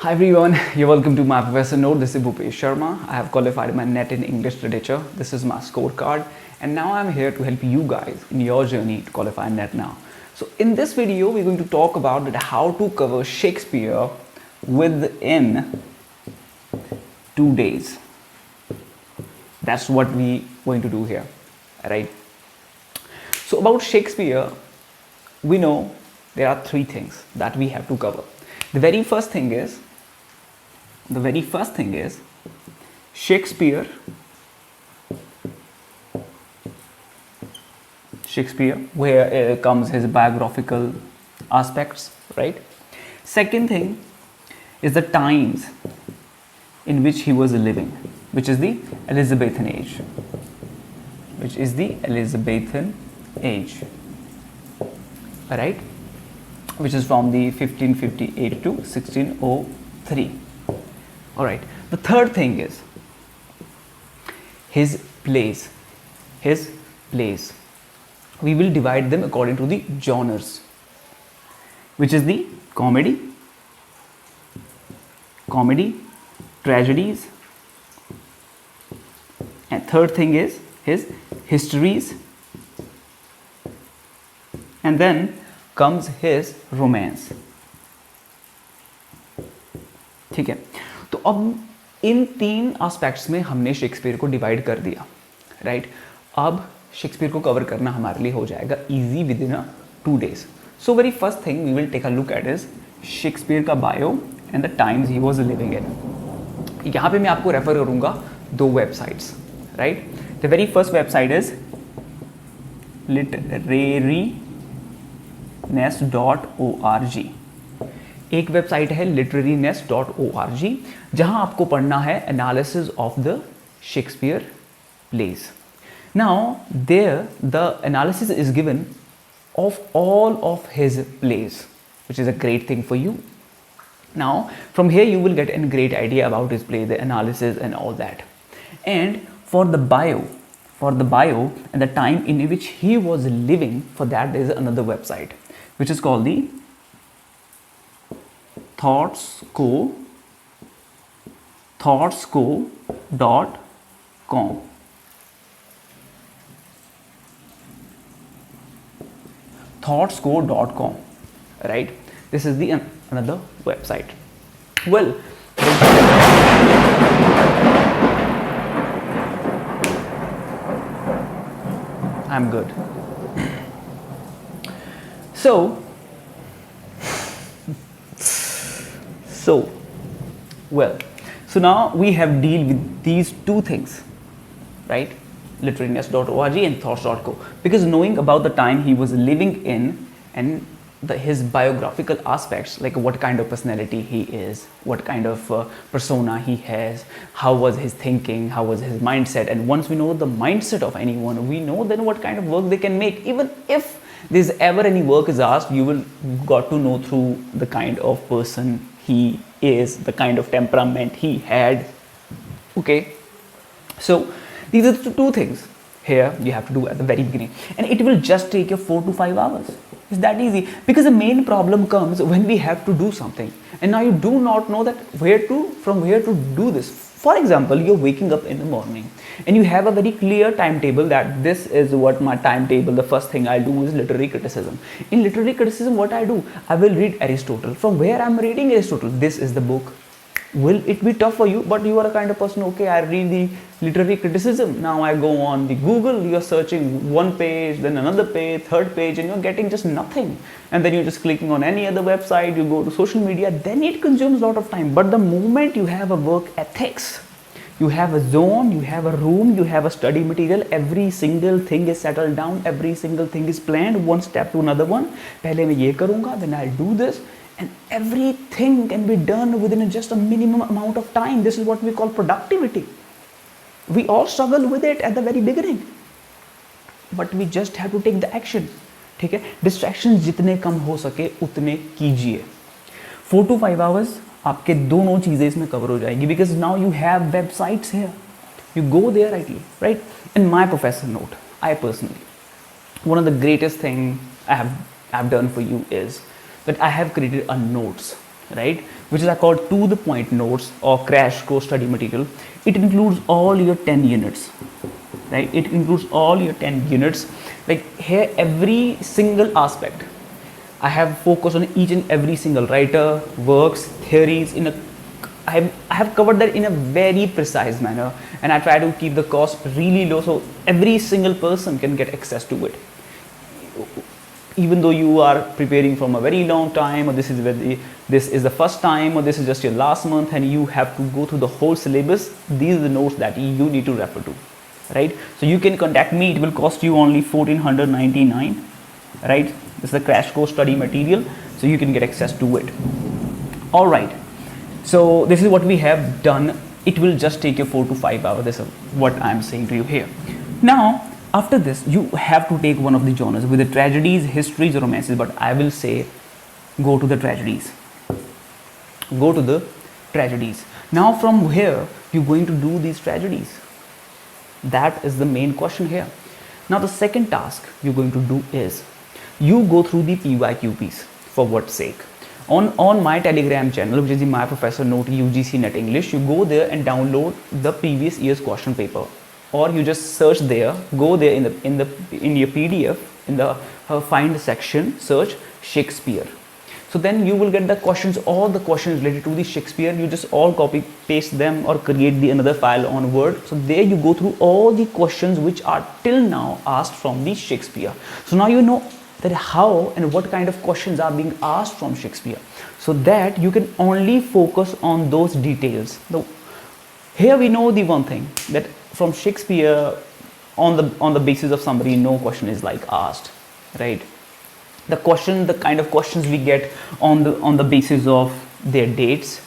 Hi everyone, you're welcome to my Professor Note. This is Bhupesh Sharma. I have qualified my NET in English Literature. This is my scorecard, and now I'm here to help you guys in your journey to qualify NET now. So in this video, we're going to talk about how to cover Shakespeare within 2 days. That's what we're going to do here, right? So about Shakespeare, we know there are 3 things that we have to cover. The very first thing is Shakespeare, where comes his biographical aspects, right? Second thing is the times in which he was living, which is the Elizabethan age, right? Which is from the 1558 to 1603. All right. The third thing is his plays. We will divide them according to the genres, which is the comedy, tragedies, and third thing is his histories, and then comes his romance. ठीक है, तो अब इन 3 aspects में हमने Shakespeare को divide कर दिया, right? अब शेक्सपियर को कवर करना हमारे लिए हो जाएगा easy within 2 days. So very first thing we will take a look at is Shakespeare का bio and the times he was living in. यहाँ पे मैं आपको रेफर करूंगा 2 websites, right? The very first website is literaryness.org. एक वेबसाइट है literaryness.org, जहां आपको पढ़ना है analysis of the Shakespeare plays. Now there the analysis is given of all of his plays, which is a great thing for you. Now from here you will get a great idea about his play, the analysis and all that. And for the bio and the time in which he was living, for that there is another website which is called the thoughtsco.com. thoughtsco.com, right? This is the another website. Well, I'm good. So now we have deal with these 2 things, right? literaryness.org and thoughts.co, because knowing about the time he was living in and his biographical aspects, like what kind of personality he is, what kind of persona he has, how was his thinking, how was his mindset, and once we know the mindset of anyone, we know then what kind of work they can make. Even if there's ever any work is asked, you will got to know through the kind of person he is, the kind of temperament he had. Okay, so these are the 2 things here you have to do at the very beginning, and it will just take you 4 to 5 hours. It's that easy, because the main problem comes when we have to do something and now you do not know that from where to do this. For example, you're waking up in the morning and you have a very clear timetable that this is what my timetable, the first thing I'll do is literary criticism. In literary criticism, what I do, I will read Aristotle. From where I'm reading Aristotle, this is the book. Will it be tough for you? But you are a kind of person, okay, I read the literary criticism. Now I go on the Google, you're searching one page, then another page, third page, and you're getting just nothing. And then you're just clicking on any other website, you go to social media, then it consumes a lot of time. But the moment you have a work ethics, you have a zone, you have a room, you have a study material, every single thing is settled down, every single thing is planned, one step to another one. पहले मैं ये करूँगा, then I'll do this. And everything can be done within just a minimum amount of time. This is what we call productivity. We all struggle with it at the very beginning, but we just have to take the action. ठीक है, distractions जितने कम हो सके उतने कीजिए. 4 to 5 hours आपके दोनों चीजें इसमें कवर हो जाएगी, because now you have websites here. You go there right? In my professor note, I personally, one of the greatest thing I have done for you is that I have created a notes right, which is called to the point notes or crash course study material. It includes all your 10 units, right? It includes all your 10 units. Like here, every single aspect I have focused on each and every single writer, works, theories. I have covered that in a very precise manner, and I try to keep the cost really low so every single person can get access to it. Even though you are preparing from a very long time, or this is the first time, or this is just your last month, and you have to go through the whole syllabus, these are the notes that you need to refer to, right? So you can contact me. It will cost you only 1499, right? This is the crash course study material, so you can get access to it. All right. So this is what we have done. It will just take you 4 to 5 hours. This is what I'm saying to you here. Now, after this, you have to take one of the genres with the tragedies, histories, or romances. But I will say, go to the tragedies. Go to the tragedies. Now, from where you're going to do these tragedies? That is the main question here. Now, the second task you're going to do is you go through the PYQPs. For what sake? On my Telegram channel, which is the MyProfessorNotes UGC NET English, you go there and download the previous year's question paper, or you just search there. Go there in your PDF in the find section, search Shakespeare. So then you will get the questions, all the questions related to the Shakespeare. You just all copy paste them or create another file on Word. So there you go through all the questions which are till now asked from the Shakespeare. So now you know that how and what kind of questions are being asked from Shakespeare, so that you can only focus on those details. Now, here we know the one thing, that from Shakespeare, on the basis of somebody, no question is like asked, right? The kind of questions we get on the basis of their dates,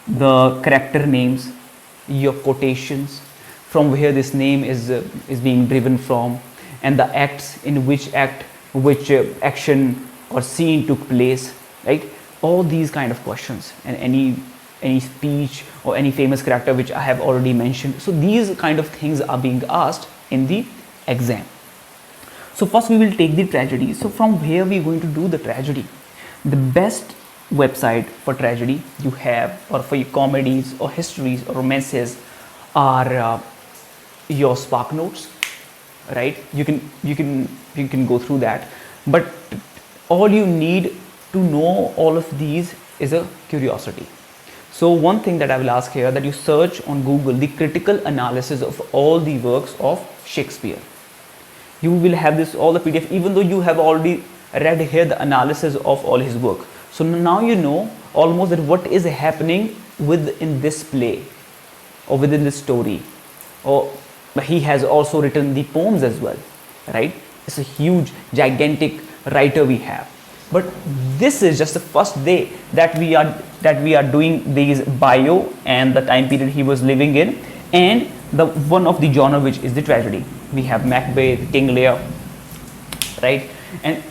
the character names, your quotations, from where this name is being driven from, and the acts in which action or scene took place, right? All these kind of questions, and any speech or any famous character which I have already mentioned. So these kind of things are being asked in the exam. So first we will take the tragedy. So from where we are going to do the tragedy? The best website for tragedy you have, or for your comedies or histories or romances, are your SparkNotes, right? You can go through that, but all you need to know all of these is a curiosity. So one thing that I will ask here, that you search on Google the critical analysis of all the works of Shakespeare. You will have this all the PDF, even though you have already read here the analysis of all his work. So now you know almost that what is happening within this play or within this story. Or he has also written the poems as well, right? It's a huge, gigantic writer we have. But this is just the first day that we are doing these bio and the time period he was living in, and the one of the genre which is the tragedy. We have Macbeth, King Lear, right? And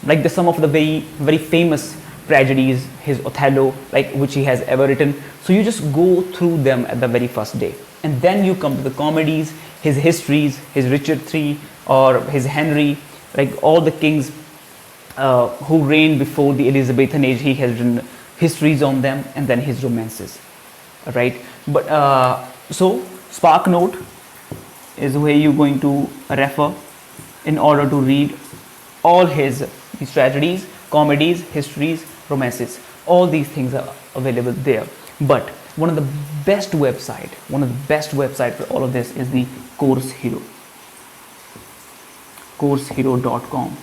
like some of the very famous tragedies, his Othello, like which he has ever written. So you just go through them at the very first day, and then you come to the comedies, his histories, his Richard III or his Henry, like all the kings who reigned before the Elizabethan age. He has written histories on them, and then his romances, right? But so SparkNote is where you're going to refer in order to read all these tragedies, comedies, histories, romances. All these things are available there. But one of the best website for all of this is the Course Hero. CourseHero.com,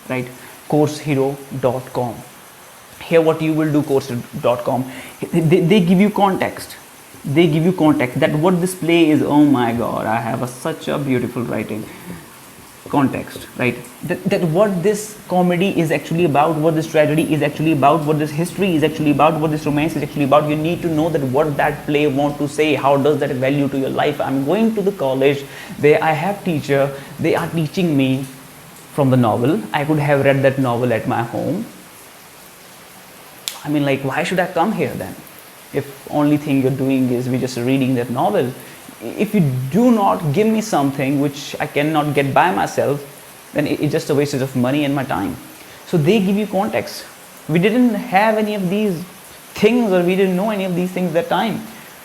right? CourseHero.com. Here what you will do, Course.com, they give you context. They give you context that what this play is. Oh my God, I have such a beautiful writing. Context, right? That what this comedy is actually about, what this tragedy is actually about, what this history is actually about, what this romance is actually about. You need to know that what that play want to say, how does that value to your life. I'm going to the college, there I have teacher, they are teaching me from the novel. I could have read that novel at my home. I mean, like, why should I come here then? If only thing you're doing is we just reading that novel. If you do not give me something which I cannot get by myself, then it's just a waste of money and my time. So they give you context. We didn't have any of these things, or we didn't know any of these things at that time.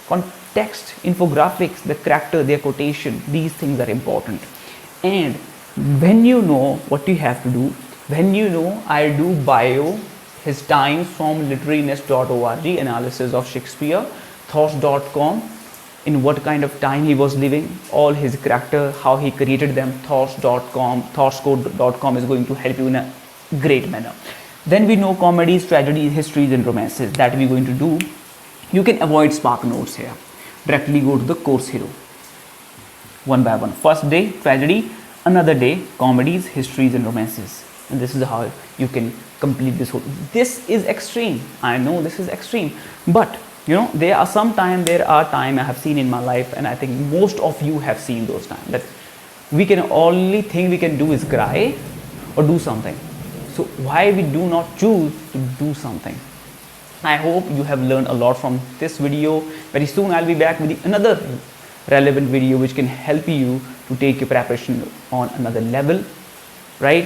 Context, infographics, the character, their quotation, these things are important. And when you know what you have to do, when you know I do bio, his times from literarynest.org, analysis of Shakespeare, thoughts.com, in what kind of time he was living, all his character, how he created them, thoughts.com, thoughtscode.com is going to help you in a great manner. Then we know comedies, tragedies, histories and romances that we're going to do. You can avoid SparkNotes here. Directly go to the course hero. One by one. First day, tragedy. Another day, comedies, histories and romances. And this is how you can complete this whole. This is extreme. I know this is extreme. But there are time I have seen in my life, and I think most of you have seen those times, that only thing we can do is cry or do something. So why we do not choose to do something? I hope you have learned a lot from this video. Very soon I'll be back with another relevant video which can help you to take your preparation on another level, right?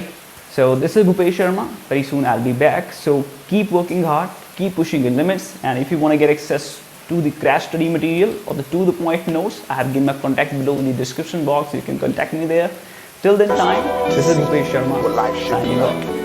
So this is Bhupesh Sharma. Very soon I'll be back. So keep working hard, keep pushing your limits, and if you want to get access to the crash study material or the to the point notes, I have given my contact below in the description box. You can contact me there. Till then time, this is Bhupesh Sharma signing off.